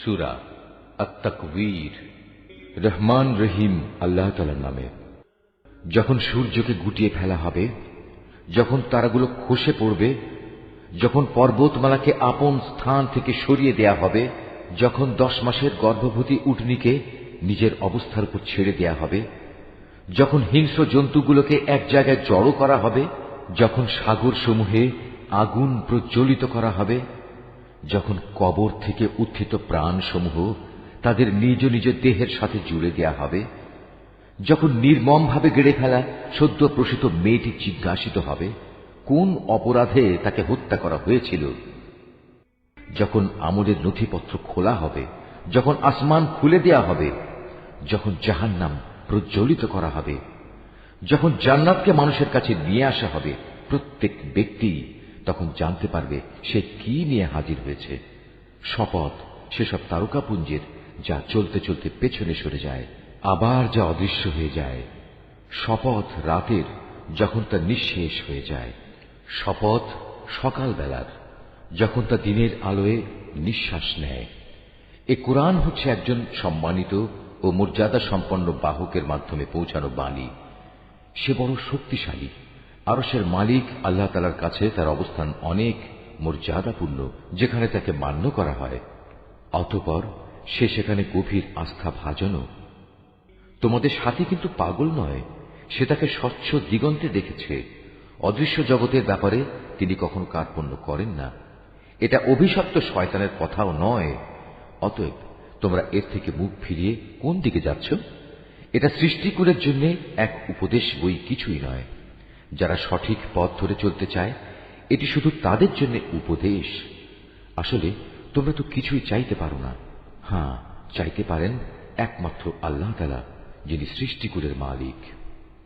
সূরা আত-তাকবীর। রহমান রহিম আল্লাহ তাআলার নামে। যখন সূর্যকে গুটিয়ে ফেলা হবে, যখন তারাগুলো খসে পড়বে, যখন পর্বতমালাকে আপন স্থান থেকে সরিয়ে দেয়া হবে, যখন 10 মাসের গর্ভবতী উটনীকে নিজের অবস্থার উপর ছেড়ে দেয়া হবে, যখন হিংস্র জন্তুগুলোকে এক জায়গায় জড়ো করা হবে, যখন সাগর সমূহে আগুন প্রজ্বলিত করা হবে, যখন কবর থেকে উত্থিত প্রাণসমূহ তাদের নিজ নিজ দেহের সাথে জুড়ে দেয়া হবে, যখন নির্মমভাবে গেড়ে ফেলা সদ্য প্রসূত মেয়েটি জিজ্ঞাসিত হবে কোন অপরাধে তাকে হত্যা করা হয়েছিল, যখন আমলের নথিপত্র খোলা হবে, যখন আসমান খুলে দেয়া হবে, যখন জাহান্নাম প্রজ্বলিত করা হবে, যখন জান্নাতকে মানুষের কাছে নিয়ে আসা হবে, প্রত্যেক ব্যক্তি তখন জানতে পারবে সে কি নিয়ে হাজির হয়েছে। শপথ সেসব তারকাপুঞ্জের যা চলতে চলতে পেছনে সরে যায়, আবার যা অদৃশ্য হয়ে যায়। শপথ রাতের যখন তা নিঃশেষ হয়ে যায়। শপথ সকালবেলার যখন তা দিনের আলোয় নিঃশ্বাস নেয়। এ কোরআন হচ্ছে একজন সম্মানিত ও মর্যাদা সম্পন্ন বাহকের মাধ্যমে পৌঁছানো বাণী। সে বড় শক্তিশালী। আরশের মালিক আল্লাহ তাআলার কাছে তার অবস্থান অনেক মর্যাদাপূর্ণ, যেখানে তাকে মান্য করা হয়। অতঃপর সে সেখানে গভীর আস্থা ভাজনও। তোমাদের সাথী কিন্তু পাগল নয়, সে তাকে স্বচ্ছ দিগন্তে দেখেছে। অদৃশ্য জগতের ব্যাপারে তিনি কখনো কার্পণ্য করেন না। এটা অভিশপ্ত শয়তানের কথাও নয়। অতএব তোমরা এর থেকে মুখ ফিরিয়ে কোন দিকে যাচ্ছ? এটা সৃষ্টিকুলের জন্য এক উপদেশ বই, কিছুই নয়। যারা সঠিক পথ ধরে চলতে চায় এটি শুধু তাদের জন্য উপদেশ। আসলে তোমরা তো কিছুই চাইতে পারো না। হ্যাঁ, চাইতে পারেন একমাত্র আল্লাহ তাআলা, যিনি সৃষ্টিকুলের মালিক।